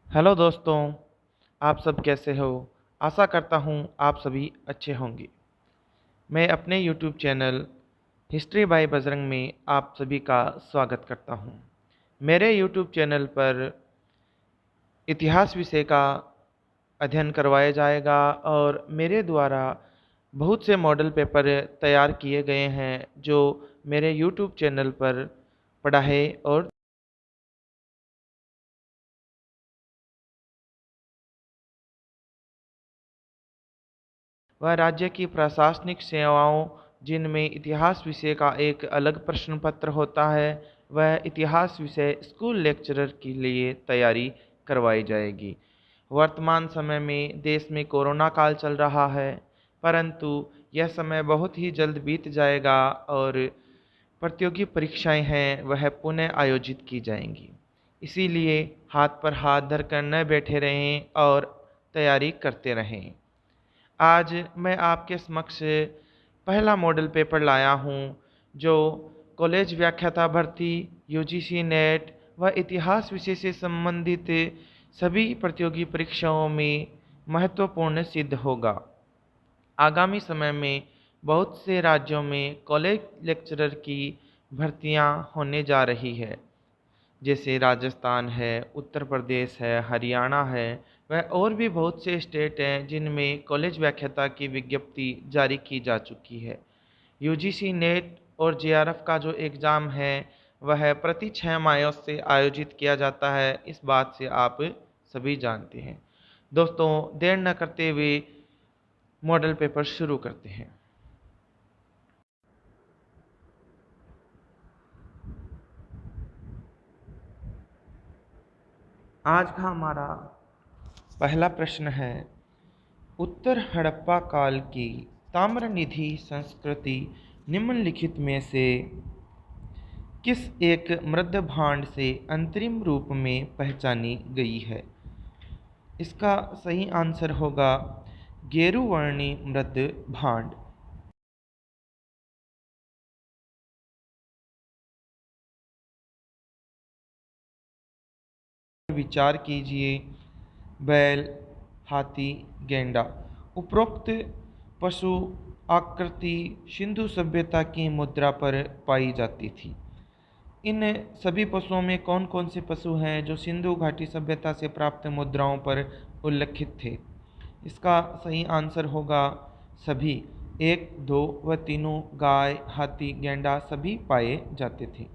Hello दोस्तों, आप सब कैसे हो? आशा करता हूँ आप सभी अच्छे होंगे। मैं अपने YouTube channel history by Bajrang में आप सभी का स्वागत करता हूँ। मेरे यूट्यूब चैनल पर इतिहास विषय का अध्ययन करवाया जाएगा और मेरे द्वारा बहुत से मॉडल पेपर तैयार किए गए हैं जो मेरे यूट्यूब चैनल पर पढ़ाए और वह राज्य की प्रशासनिक सेवाओं जिनमें इतिहास विषय का एक अलग प्रश्न पत्र होता है, वह इतिहास विषय स्कूल लेक्चरर के लिए तैयारी करवाई जाएगी। वर्तमान समय में देश में कोरोना काल चल रहा है, परंतु यह समय बहुत ही जल्द बीत जाएगा और प्रतियोगी परीक्षाएं हैं वह पुनः आयोजित की जाएंगी। इसीलिए हाथ पर हाथ धरकर न बैठे रहें और तैयारी करते रहें। आज मैं आपके समक्ष पहला मॉडल पेपर लाया हूँ जो कॉलेज व्याख्याता भर्ती, यूजीसी नेट व इतिहास विषय से संबंधित सभी प्रतियोगी परीक्षाओं में महत्वपूर्ण सिद्ध होगा। आगामी समय में बहुत से राज्यों में कॉलेज लेक्चरर की भर्तियां होने जा रही है, जैसे राजस्थान है, उत्तर प्रदेश है, हरियाणा है, वह और भी बहुत से स्टेट हैं जिनमें कॉलेज व्याख्याता की विज्ञप्ति जारी की जा चुकी है। यूजीसी नेट और जेआरएफ का जो एग्ज़ाम है वह प्रति 6 माह से आयोजित किया जाता है, इस बात से आप सभी जानते हैं। दोस्तों, देर न करते हुए मॉडल पेपर शुरू करते हैं। आज का हमारा पहला प्रश्न है, उत्तर हड़प्पा काल की ताम्रनिधि संस्कृति निम्नलिखित में से किस एक मृद भांड से अंतरिम रूप में पहचानी गई है? इसका सही आंसर होगा गेरुवर्णी मृद भांड। विचार कीजिए। बैल, हाथी, गेंडा, उपरोक्त पशु आकृति सिंधु सभ्यता की मुद्रा पर पाई जाती थी। इन सभी पशुओं में कौन कौन से पशु हैं जो सिंधु घाटी सभ्यता से प्राप्त मुद्राओं पर उल्लिखित थे? इसका सही आंसर होगा सभी। एक, दो व तीनों गाय, हाथी, गेंडा सभी पाए जाते थे।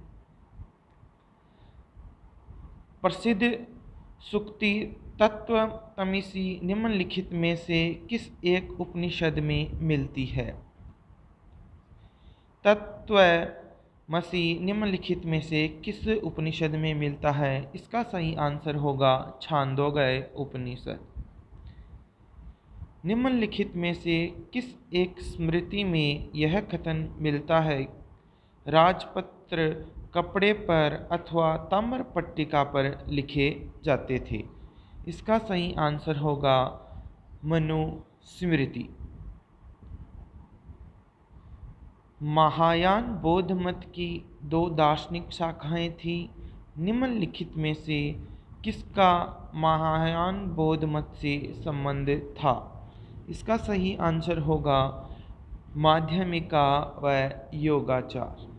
प्रसिद्ध सूक्ति तत्वतमसी निम्नलिखित में से किस एक उपनिषद में मिलती है? तत्वमसी निम्नलिखित में से किस उपनिषद में मिलता है? इसका सही आंसर होगा छांदोग्य उपनिषद। निम्नलिखित में से किस एक स्मृति में यह कथन मिलता है, राजपत्र कपड़े पर अथवा ताम्र पट्टिका पर लिखे जाते थे? इसका सही आंसर होगा मनुस्मृति। महायान बौद्ध मत की दो दार्शनिक शाखाएं थी। निम्नलिखित में से किसका महायान बौद्ध मत से संबंध था? इसका सही आंसर होगा माध्यमिका व योगाचार।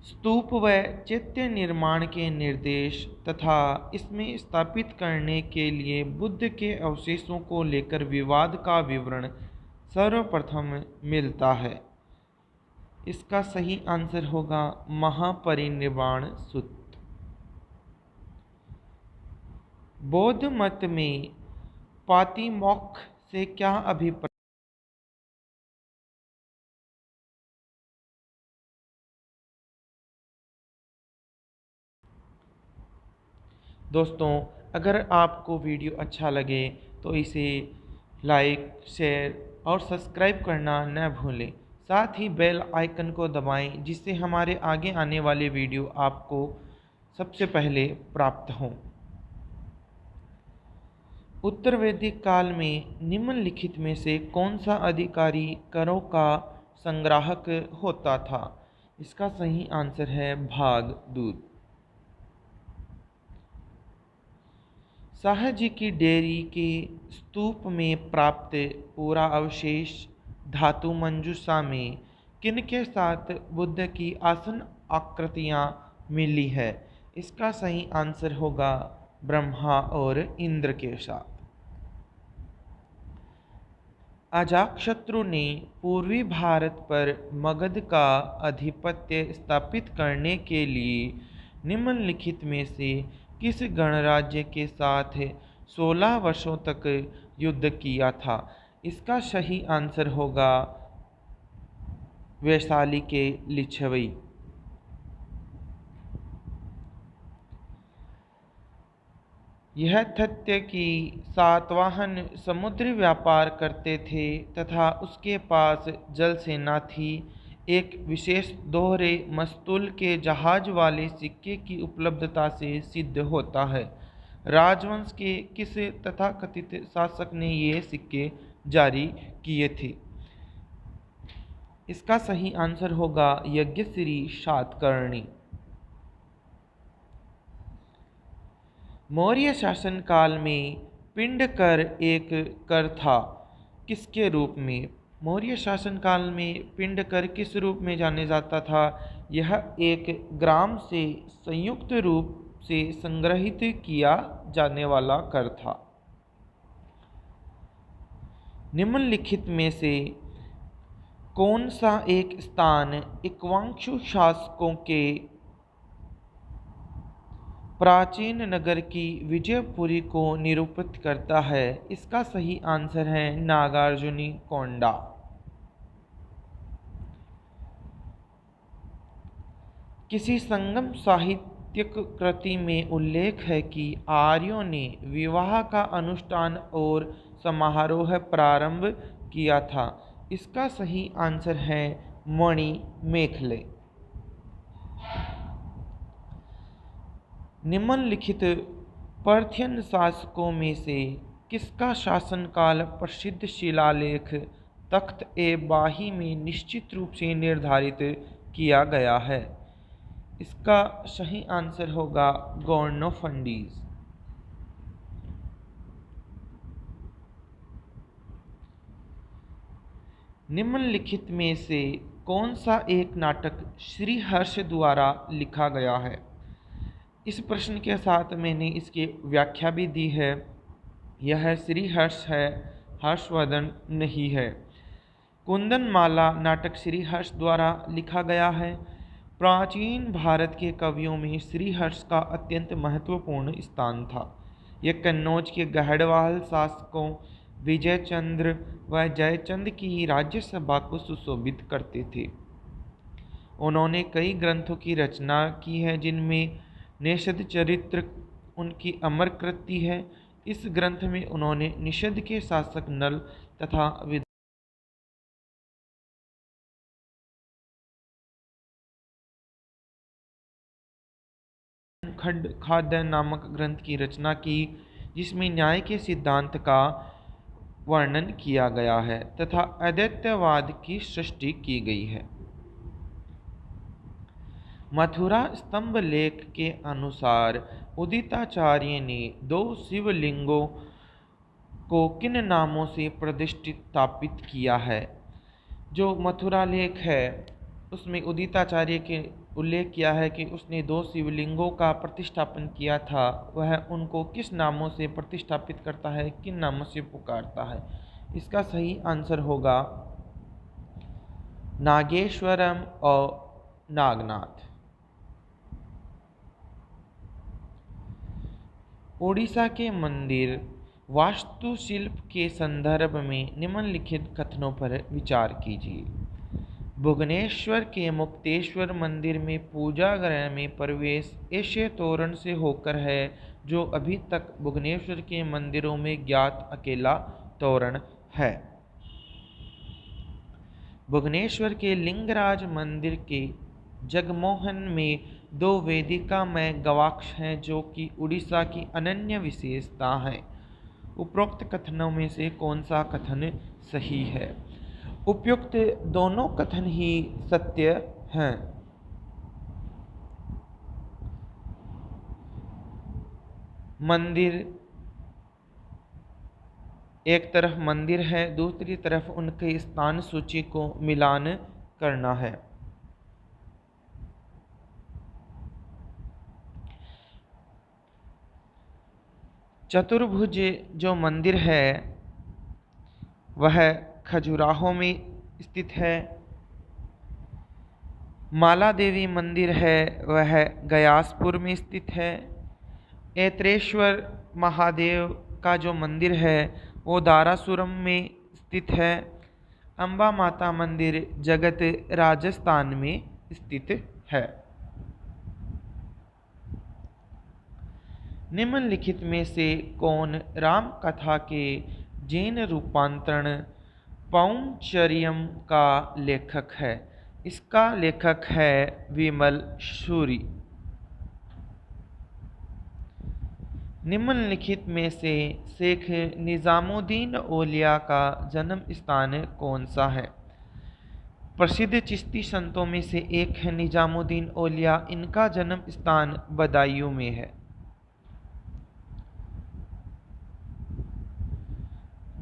स्तूप व चैत्य निर्माण के निर्देश तथा इसमें स्थापित करने के लिए बुद्ध के अवशेषों को लेकर विवाद का विवरण सर्वप्रथम मिलता है। इसका सही आंसर होगा महापरिनिर्वाण सूत्र। बौद्ध मत में पातिमोक्ष से क्या अभिप्राय? दोस्तों, अगर आपको वीडियो अच्छा लगे तो इसे लाइक, शेयर और सब्सक्राइब करना न भूलें। साथ ही बेल आइकन को दबाएं जिससे हमारे आगे आने वाले वीडियो आपको सबसे पहले प्राप्त हों। उत्तर वैदिक काल में निम्नलिखित में से कौन सा अधिकारी करों का संग्राहक होता था? इसका सही आंसर है भागदूत। शाहजी की डेयरी के स्तूप में प्राप्त पूरा अवशेष धातु मंजूषा में किनके साथ बुद्ध की आसन आकृतियाँ मिली है? इसका सही आंसर होगा ब्रह्मा और इंद्र के साथ। अजातशत्रु ने पूर्वी भारत पर मगध का आधिपत्य स्थापित करने के लिए निम्नलिखित में से किस गणराज्य के साथ 16 वर्षों तक युद्ध किया था? इसका सही आंसर होगा वैशाली के लिच्छवी। यह तथ्य कि सातवाहन समुद्री व्यापार करते थे तथा उसके पास जल सेना थी, एक विशेष दोहरे मस्तूल के जहाज वाले सिक्के की उपलब्धता से सिद्ध होता है। राजवंश के किस तथाकथित शासक ने ये सिक्के जारी किए थे? इसका सही आंसर होगा यज्ञश्री सातकर्णी। मौर्य शासनकाल में पिंड कर एक कर था, किसके रूप में? मौर्य शासनकाल में पिंड कर किस रूप में जाने जाता था? यह एक ग्राम से संयुक्त रूप से संग्रहित किया जाने वाला कर था। निम्नलिखित में से कौन सा एक स्थान इक्ष्वाकु शासकों के प्राचीन नगर की विजयपुरी को निरूपित करता है? इसका सही आंसर है नागार्जुनी कोंडा। किसी संगम साहित्यिक कृति में उल्लेख है कि आर्यों ने विवाह का अनुष्ठान और समारोह प्रारंभ किया था। इसका सही आंसर है मणि मेखले। निम्नलिखित पार्थियन शासकों में से किसका शासनकाल प्रसिद्ध शिलालेख तख्त ए बाही में निश्चित रूप से निर्धारित किया गया है? इसका सही आंसर होगा गोर्नोफंडीज। निम्नलिखित में से कौन सा एक नाटक श्रीहर्ष द्वारा लिखा गया है? इस प्रश्न के साथ मैंने इसकी व्याख्या भी दी है। यह श्रीहर्ष है, हर्षवर्धन नहीं है। कुंदनमाला नाटक श्रीहर्ष द्वारा लिखा गया है। प्राचीन भारत के कवियों में श्रीहर्ष का अत्यंत महत्वपूर्ण स्थान था। यह कन्नौज के गढ़वाल शासकों विजयचंद्र व जयचंद की राज्यसभा को सुशोभित करते थे। उन्होंने कई ग्रंथों की रचना की है, जिनमें निषद चरित्र उनकी अमर कृति है। इस ग्रंथ में उन्होंने निषद के शासक नल तथा खंड खाद्य नामक ग्रंथ की रचना की, जिसमें न्याय के सिद्धांत का वर्णन किया गया है तथा अद्वैतवाद की सृष्टि की गई है। मथुरा स्तंभ लेख के अनुसार उदिताचार्य ने 2 शिवलिंगों को किन नामों से प्रतिष्ठापित किया है? जो मथुरा लेख है उसमें उदिताचार्य के उल्लेख किया है कि उसने 2 शिवलिंगों का प्रतिष्ठापन किया था। वह उनको किस नामों से प्रतिष्ठापित करता है, किन नामों से पुकारता है? इसका सही आंसर होगा नागेश्वरम और नागनाथ। उड़ीसा के मंदिर वास्तुशिल्प के संदर्भ में निम्नलिखित कथनों पर विचार कीजिए। भुवनेश्वर के मुक्तेश्वर मंदिर में पूजा गृह में प्रवेश ऐसे तोरण से होकर है जो अभी तक भुवनेश्वर के मंदिरों में ज्ञात अकेला तोरण है। भुवनेश्वर के लिंगराज मंदिर के जगमोहन में 2 वेदिकामय गवाक्ष हैं, जो कि उड़ीसा की अनन्य विशेषता है। उपरोक्त कथनों में से कौन सा कथन सही है? उपयुक्त दोनों कथन ही सत्य हैं। मंदिर एक तरफ मंदिर है, दूसरी तरफ उनके स्थान सूची को मिलान करना है। चतुर्भुज जो मंदिर है वह खजुराहो में स्थित है। माला देवी मंदिर है वह गयासपुर में स्थित है। ऐत्रेश्वर महादेव का जो मंदिर है वो दारासुरम में स्थित है। अम्बा माता मंदिर जगत राजस्थान में स्थित है। निम्नलिखित में से कौन राम कथा के जैन रूपांतरण पौंचर्यम का लेखक है? इसका लेखक है विमल सूरी। निम्नलिखित में से शेख निजामुद्दीन औलिया का जन्म स्थान कौन सा है? प्रसिद्ध चिश्ती संतों में से एक है निजामुद्दीन औलिया। इनका जन्म स्थान बदायूं में है।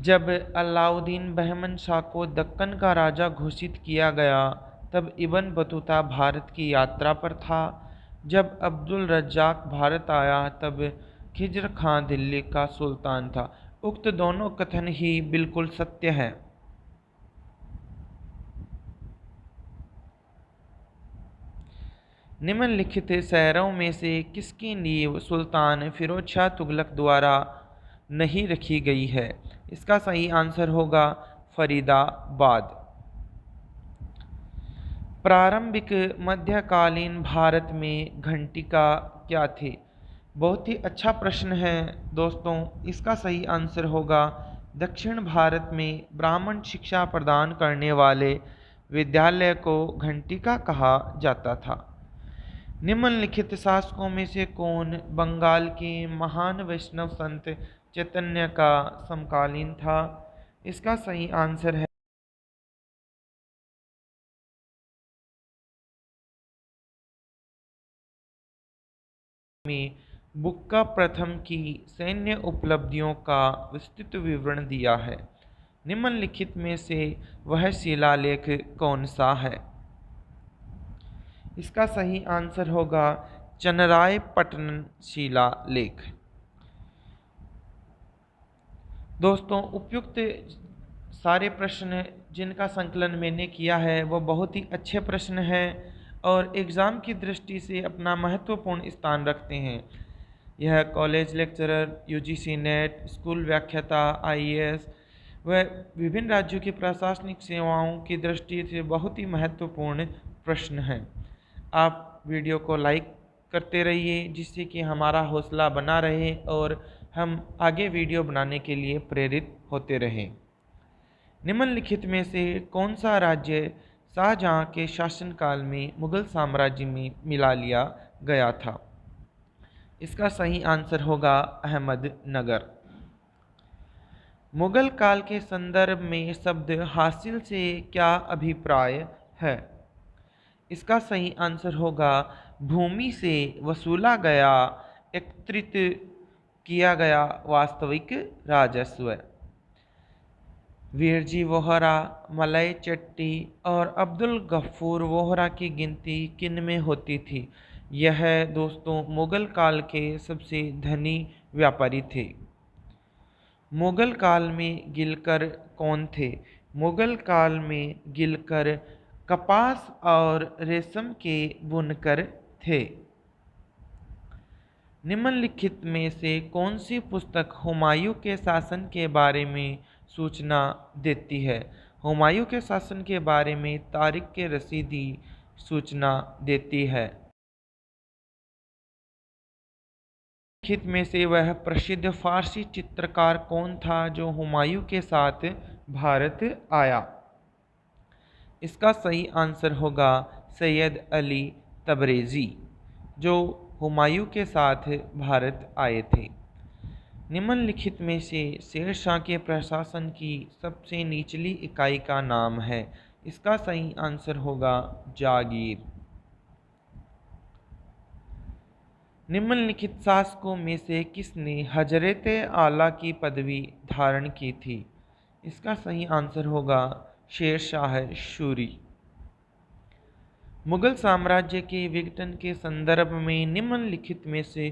जब अलाउद्दीन बहमन शाह को दक्कन का राजा घोषित किया गया तब इब्न बतूता भारत की यात्रा पर था। जब अब्दुल रज्जाक भारत आया तब खिज्र खां दिल्ली का सुल्तान था। उक्त दोनों कथन ही बिल्कुल सत्य हैं। निम्नलिखित शहरों में से किसकी नींव सुल्तान फिरोज शाह तुगलक द्वारा नहीं रखी गई है? इसका सही आंसर होगा फरीदाबाद। प्रारंभिक मध्यकालीन भारत में घंटिका क्या थी? बहुत ही अच्छा प्रश्न है दोस्तों। इसका सही आंसर होगा दक्षिण भारत में ब्राह्मण शिक्षा प्रदान करने वाले विद्यालय को घंटिका कहा जाता था। निम्नलिखित शासकों में से कौन बंगाल के महान वैष्णव संत चैतन्य का समकालीन था? इसका सही आंसर है में बुक्का प्रथम की सैन्य उपलब्धियों का विस्तृत विवरण दिया है। निम्नलिखित में से वह शिलालेख कौन सा है? इसका सही आंसर होगा चनरायपट्टन शिलालेख। दोस्तों उपयुक्त सारे प्रश्न जिनका संकलन मैंने किया है वो बहुत ही अच्छे प्रश्न हैं और एग्ज़ाम की दृष्टि से अपना महत्वपूर्ण स्थान रखते हैं। यह college lecturer, UGC net, school व्याख्याता, आईएएस व विभिन्न राज्यों की प्रशासनिक सेवाओं की दृष्टि से बहुत ही महत्वपूर्ण प्रश्न हैं। आप वीडियो को लाइक करते रहिए जिससे कि हमारा हौसला बना रहे और हम आगे वीडियो बनाने के लिए प्रेरित होते रहें। निम्नलिखित में से कौन सा राज्य शाहजहां के शासनकाल में मुगल साम्राज्य में मिला लिया गया था? इसका सही आंसर होगा अहमदनगर। मुगल काल के संदर्भ में शब्द हासिल से क्या अभिप्राय है? इसका सही आंसर होगा भूमि से वसूला गया, एकत्रित किया गया वास्तविक राजस्व। वीरजी वोहरा, मलय चट्टी और अब्दुल गफूर वोहरा की गिनती किन में होती थी? यह दोस्तों मुगल काल के सबसे धनी व्यापारी थे। मुगल काल में गिलकर कौन थे? मुगल काल में गिलकर कपास और रेशम के बुनकर थे। निम्नलिखित में से कौन सी पुस्तक हुमायूं के शासन के बारे में सूचना देती है? हुमायूं के शासन के बारे में तारिक के रसीदी सूचना देती है। निम्नलिखित में से वह प्रसिद्ध फारसी चित्रकार कौन था जो हुमायूं के साथ भारत आया? इसका सही आंसर होगा सैयद अली तबरेज़ी जो हुमायूं के साथ भारत आए थे। निम्नलिखित में से शेरशाह के प्रशासन की सबसे निचली इकाई का नाम है? इसका सही आंसर होगा जागीर। निम्नलिखित शासकों में से किसने हजरत आला की पदवी धारण की थी? इसका सही आंसर होगा शेर शाह सूरी। मुगल साम्राज्य के विघटन के संदर्भ में निम्नलिखित में से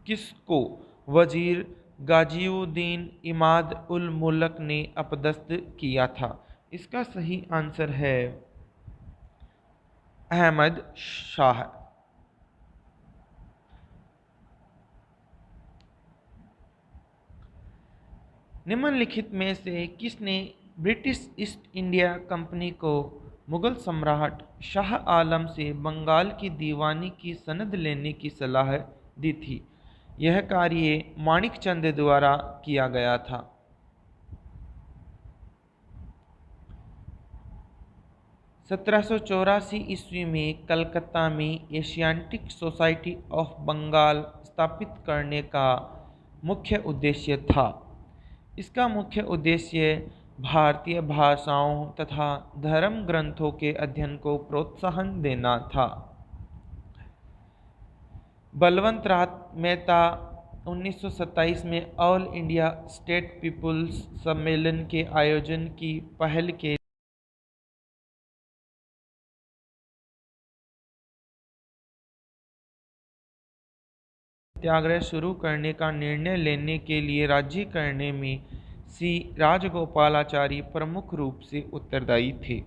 किसको वजीर गाजिउद्दीन इमाद उल मुल्क ने अपदस्थ किया था? इसका सही आंसर है अहमद शाह। निम्नलिखित में से किसने ब्रिटिश ईस्ट इंडिया कंपनी को मुगल सम्राट शाह आलम से बंगाल की दीवानी की सनद लेने की सलाह दी थी? यह कार्य माणिकचंद द्वारा किया गया था। 1784 ईस्वी में कलकत्ता में एशियाटिक सोसाइटी ऑफ बंगाल स्थापित करने का मुख्य उद्देश्य था। इसका मुख्य उद्देश्य भारतीय भाषाओं तथा धर्म ग्रंथों के अध्ययन को प्रोत्साहन देना था। बलवंत राय मेहता 1927 में ऑल इंडिया स्टेट पीपुल्स सम्मेलन के आयोजन की पहल के सत्याग्रह शुरू करने का निर्णय लेने के लिए राजी करने में सी राजगोपालाचारी प्रमुख रूप से उत्तरदायी थे।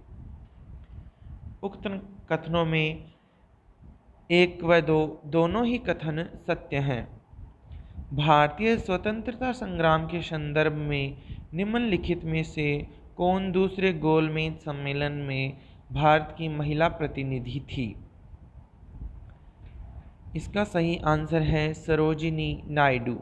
उक्त कथनों में एक व दो दोनों ही कथन सत्य हैं। भारतीय स्वतंत्रता संग्राम के संदर्भ में निम्नलिखित में से कौन दूसरे गोलमेज सम्मेलन में भारत की महिला प्रतिनिधि थी? इसका सही आंसर है सरोजिनी नायडू।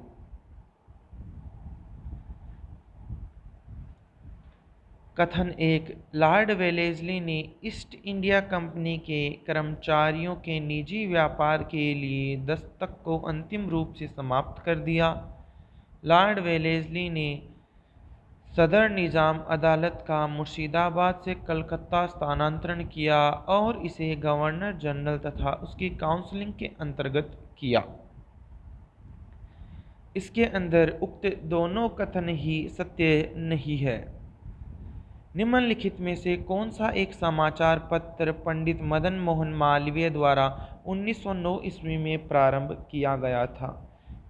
कथन एक, लॉर्ड वेलेस्ली ने ईस्ट इंडिया कंपनी के कर्मचारियों के निजी व्यापार के लिए दस्तक को अंतिम रूप से समाप्त कर दिया। लॉर्ड वेलेस्ली ने सदर निज़ाम अदालत का मुर्शिदाबाद से कलकत्ता स्थानांतरण किया और इसे गवर्नर जनरल तथा उसकी काउंसिलिंग के अंतर्गत किया। इसके अंदर उक्त दोनों कथन ही सत्य नहीं है। निम्नलिखित में से कौन सा एक समाचार पत्र पंडित मदन मोहन मालवीय द्वारा 1909 ईस्वी में प्रारंभ किया गया था?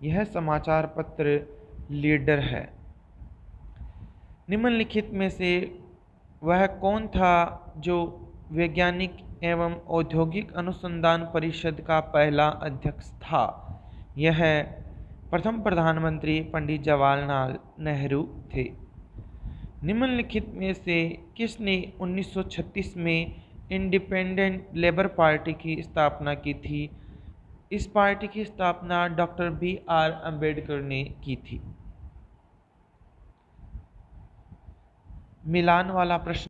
यह समाचार पत्र लीडर है। निम्नलिखित में से वह कौन था जो वैज्ञानिक एवं औद्योगिक अनुसंधान परिषद का पहला अध्यक्ष था? यह प्रथम प्रधानमंत्री पंडित जवाहरलाल नेहरू थे। निम्नलिखित में से किसने 1936 में इंडिपेंडेंट लेबर पार्टी की स्थापना की थी? इस पार्टी की स्थापना डॉक्टर BR अम्बेडकर ने की थी। मिलान वाला प्रश्न।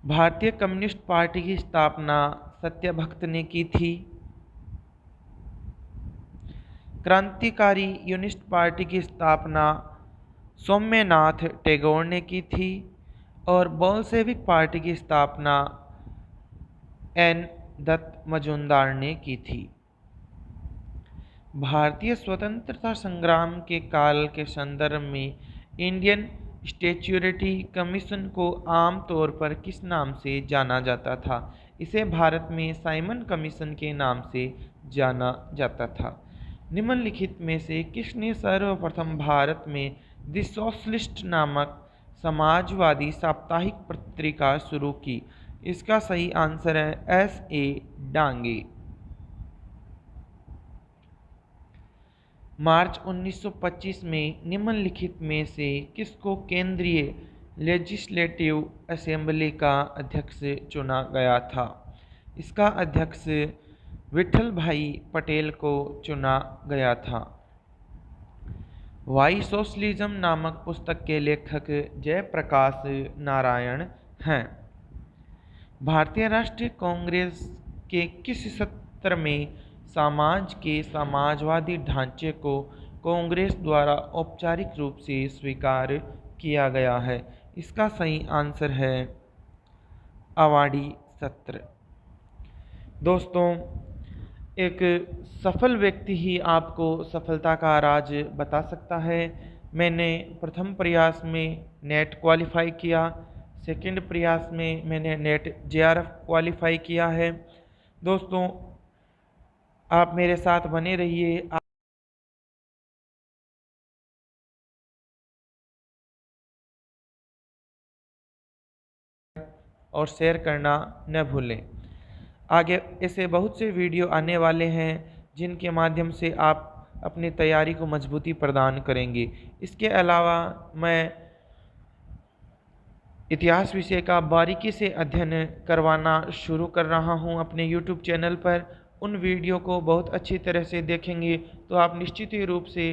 भारतीय कम्युनिस्ट पार्टी की स्थापना सत्यभक्त ने की थी। क्रांतिकारी यूनिस्ट पार्टी की स्थापना सोम्यनाथ टैगोर ने की थी और बोल्शेविक पार्टी की स्थापना N दत्त मजूमदार ने की थी। भारतीय स्वतंत्रता संग्राम के काल के संदर्भ में इंडियन स्टैट्यूटरी कमीशन को आम तौर पर किस नाम से जाना जाता था? इसे भारत में साइमन कमीशन के नाम से जाना जाता था। निम्नलिखित में से किसने सर्वप्रथम भारत में द सोशलिस्ट नामक समाजवादी साप्ताहिक पत्रिका शुरू की? इसका सही आंसर है S.A. डांगे। मार्च 1925 में निम्नलिखित में से किसको केंद्रीय लेजिस्लेटिव असेंबली का अध्यक्ष चुना गया था? इसका अध्यक्ष विठल भाई पटेल को चुना गया था। वाई सोशलिज्म नामक पुस्तक के लेखक जयप्रकाश नारायण हैं। भारतीय राष्ट्रीय कांग्रेस के किस सत्र में समाज के समाजवादी ढांचे को कांग्रेस द्वारा औपचारिक रूप से स्वीकार किया गया है? इसका सही आंसर है आवाड़ी सत्र। दोस्तों, एक सफल व्यक्ति ही आपको सफलता का राज बता सकता है। मैंने प्रथम प्रयास में नेट क्वालिफाई किया, सेकंड प्रयास में मैंने नेट जेआरएफ क्वालिफाई किया है। दोस्तों, आप मेरे साथ बने रहिए और शेयर करना न भूलें। आगे ऐसे बहुत से वीडियो आने वाले हैं जिनके माध्यम से आप अपनी तैयारी को मजबूती प्रदान करेंगे। इसके अलावा मैं इतिहास विषय का बारीकी से अध्ययन करवाना शुरू कर रहा हूं अपने YouTube चैनल पर। उन वीडियो को बहुत अच्छी तरह से देखेंगे तो आप निश्चित ही रूप से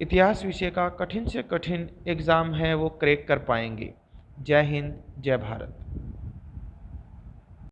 इतिहास विषय का कठिन से कठिन एग्ज़ाम है वो क्रैक कर पाएंगे। जय हिंद, जय भारत।